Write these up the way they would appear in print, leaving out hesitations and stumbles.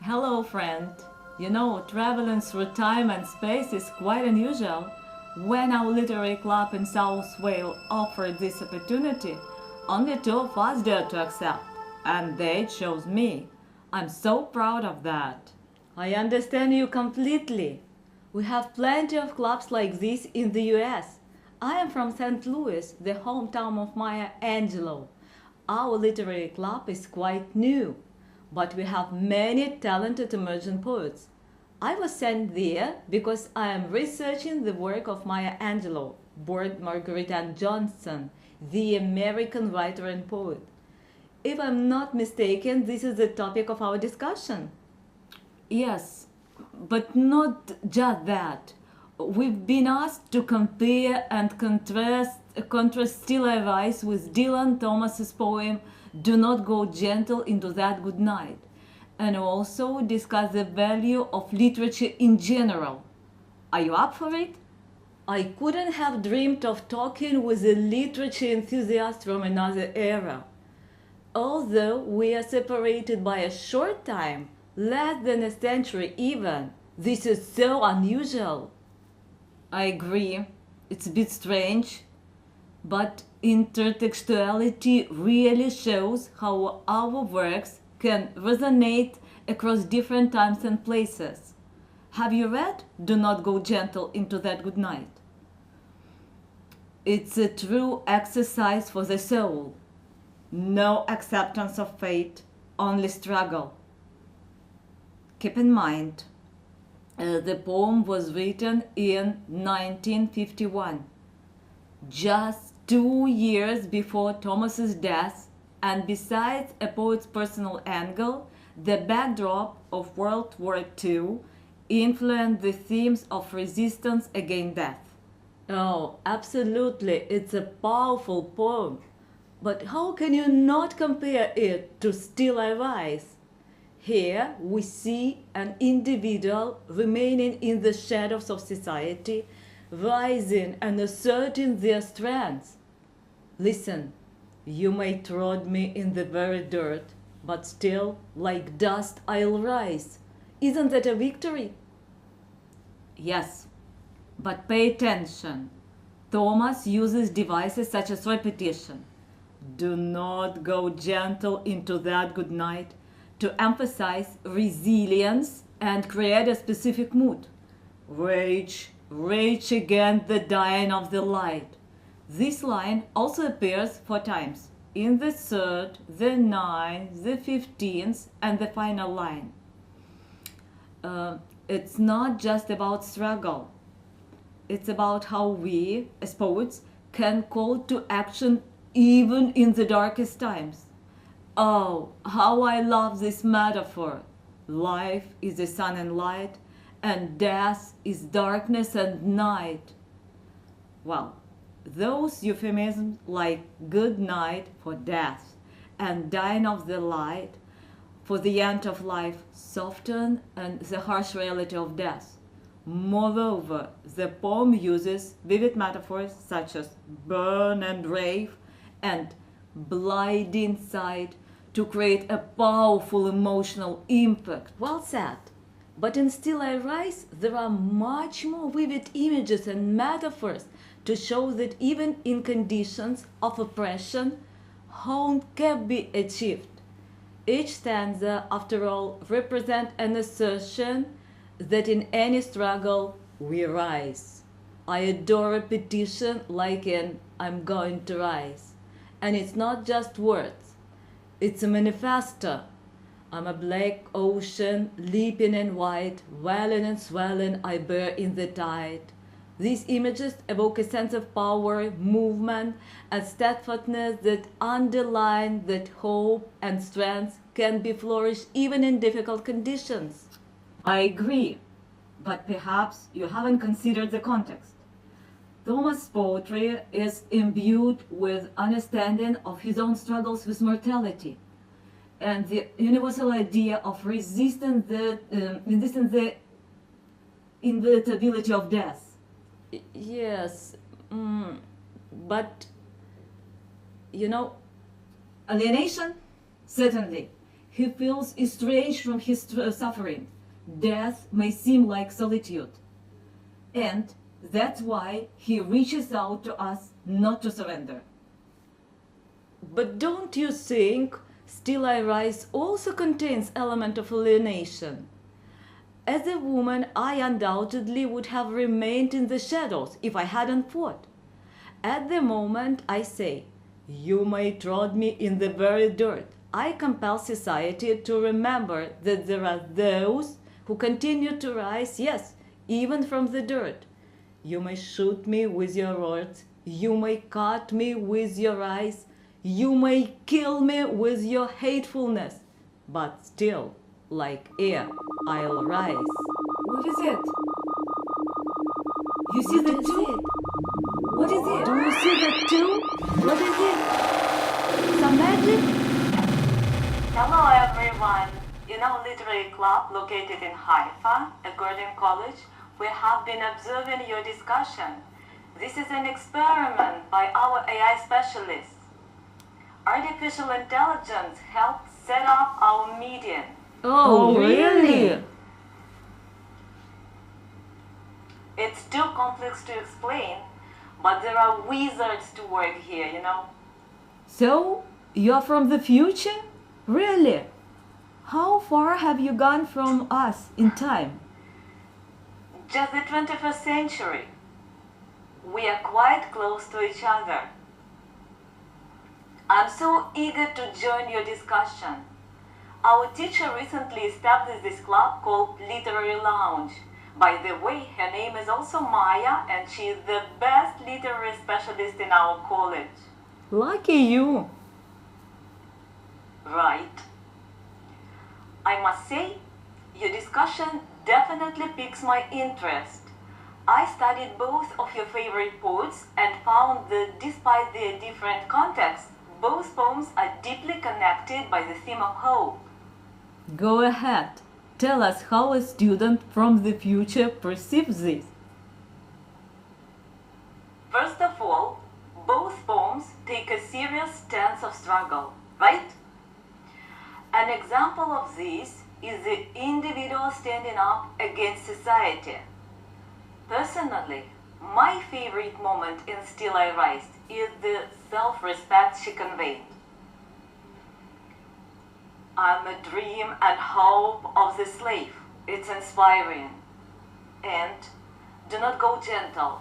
Hello, friend. Traveling through time and space is quite unusual. When our literary club in South Wales offered this opportunity, only two of us dared to accept, and they chose me. I'm so proud of that. I understand you completely. We have plenty of clubs like this in the US. I am from St. Louis, the hometown of Maya Angelou. Our literary club is quite new, but we have many talented emerging poets. I was sent there because I am researching the work of Maya Angelou, born Margaret Ann Johnson, the American writer and poet. If I'm not mistaken, this is the topic of our discussion. Yes, but not just that. We've been asked to compare and contrast Still I Rise with Dylan Thomas's poem Do Not Go Gentle into That Good Night, and also discuss the value of literature in general. Are you up for it? I couldn't have dreamed of talking with a literature enthusiast from another era. Although we are separated by a short time, less than a century even, this is so unusual. I agree. It's a bit strange, but intertextuality really shows how our works can resonate across different times and places. Have you read Do Not Go Gentle into That Good Night? It's a true exercise for the soul. No acceptance of fate, only struggle. Keep in mind, the poem was written in 1951, just 2 years before Thomas's death, and besides a poet's personal angle, the backdrop of World War II influenced the themes of resistance against death. Oh, absolutely, it's a powerful poem. But how can you not compare it to Still I Rise? Here we see an individual remaining in the shadows of society, rising and asserting their strengths. Listen, you may trod me in the very dirt, but still, like dust, I'll rise. Isn't that a victory? Yes, but pay attention. Thomas uses devices such as repetition. Do not go gentle into that good night to emphasize resilience and create a specific mood. Rage, rage against the dying of the light. This line also appears 4 times, in the third, the ninth, the 15th, and the final line. It's not just about struggle. It's about how we, as poets, can call to action even in the darkest times. Oh, how I love this metaphor. Life is the sun and light, and death is darkness and night. Well, those euphemisms like good night for death and dying of the light for the end of life soften and the harsh reality of death. Moreover, the poem uses vivid metaphors such as burn and rave and blinding sight to create a powerful emotional impact. Well said. But in Still I Rise, there are much more vivid images and metaphors to show that even in conditions of oppression, hope can be achieved. Each stanza, after all, represents an assertion that in any struggle we rise. I adore repetition like in I'm going to rise. And it's not just words. It's a manifesto. I'm a black ocean, leaping and wide, welling and swelling, I bear in the tide. These images evoke a sense of power, movement, and steadfastness that underline that hope and strength can be flourished even in difficult conditions. I agree, but perhaps you haven't considered the context. Thomas' poetry is imbued with understanding of his own struggles with mortality and the universal idea of resisting the inevitability of death. Yes, but alienation? Certainly. He feels estranged from his suffering. Death may seem like solitude. And that's why he reaches out to us not to surrender. But don't you think Still I Rise also contains element of alienation? As a woman, I undoubtedly would have remained in the shadows if I hadn't fought. At the moment, I say, you may trod me in the very dirt. I compel society to remember that there are those who continue to rise, yes, even from the dirt. You may shoot me with your words, you may cut me with your eyes, you may kill me with your hatefulness, but still, like air, I'll rise. What is it? You see the two? What is it? Do you see the two? What is it? Some magic? Hello everyone! In our literary club located in Haifa, at Gordon College, we have been observing your discussion. This is an experiment by our AI specialists. Artificial intelligence helped set up our medium. Oh, really? It's too complex to explain, but there are wizards to work here, you know. So, you're from the future? Really? How far have you gone from us in time? Just the 21st century. We are quite close to each other. I'm so eager to join your discussion. Our teacher recently established this club called Literary Lounge. By the way, her name is also Maya, and she is the best literary specialist in our college. Lucky you. Right. I must say, your discussion definitely piques my interest. I studied both of your favorite poets and found that despite their different contexts, both poems are deeply connected by the theme of hope. Go ahead. Tell us how a student from the future perceives this. First of all, both poems take a serious stance of struggle, right? An example of this is the individual standing up against society. Personally, my favorite moment in Still I Rise is the self-respect she conveyed. I'm a dream and hope of the slave. It's inspiring. And do not go gentle.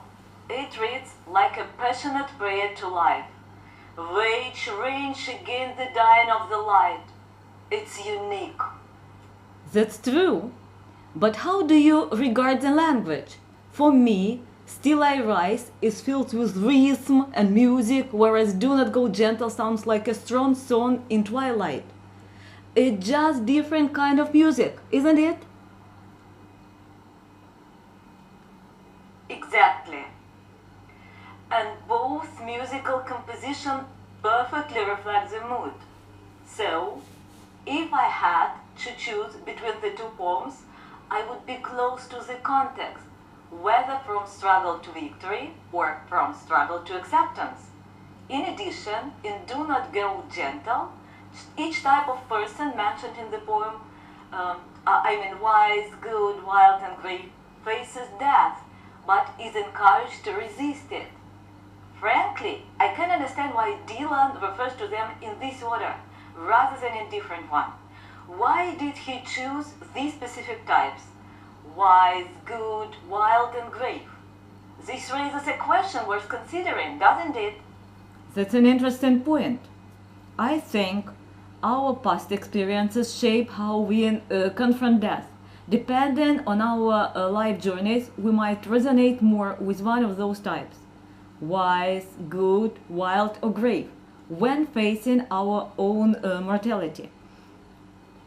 It reads like a passionate prayer to life. Wage range against the dying of the light. It's unique. That's true. But how do you regard the language? For me, Still I Rise is filled with rhythm and music, whereas Do Not Go Gentle sounds like a strong song in twilight. It's just different kind of music, isn't it? Exactly. And both musical composition perfectly reflect the mood. So, if I had to choose between the two poems, I would be close to the context, whether from struggle to victory or from struggle to acceptance. In addition, in Do Not Go Gentle, each type of person mentioned in the poem, wise, good, wild, and grave, faces death, but is encouraged to resist it. Frankly, I can understand why Dylan refers to them in this order, rather than in different one. Why did he choose these specific types? Wise, good, wild, and grave? This raises a question worth considering, doesn't it? That's an interesting point. I think our past experiences shape how we confront death. Depending on our life journeys, we might resonate more with one of those types. Wise, good, wild, or grave, when facing our own mortality.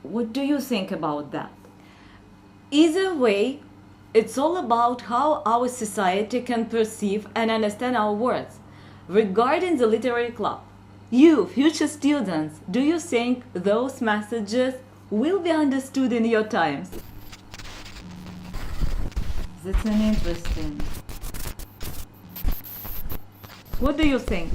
What do you think about that? Either way, it's all about how our society can perceive and understand our words. Regarding the literary club, you, future students, do you think those messages will be understood in your times? That's an interesting. What do you think?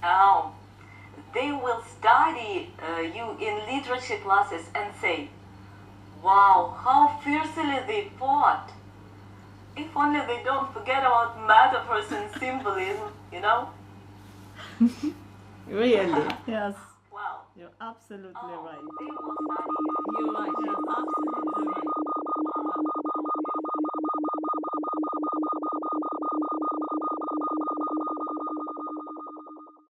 Oh, they will study you in literature classes and say, wow, how fiercely they fought. If only they don't forget about metaphors and symbolism, you know? Really? Yes. Wow. You're absolutely Oh, right. they will study you. You're right. You're absolutely right.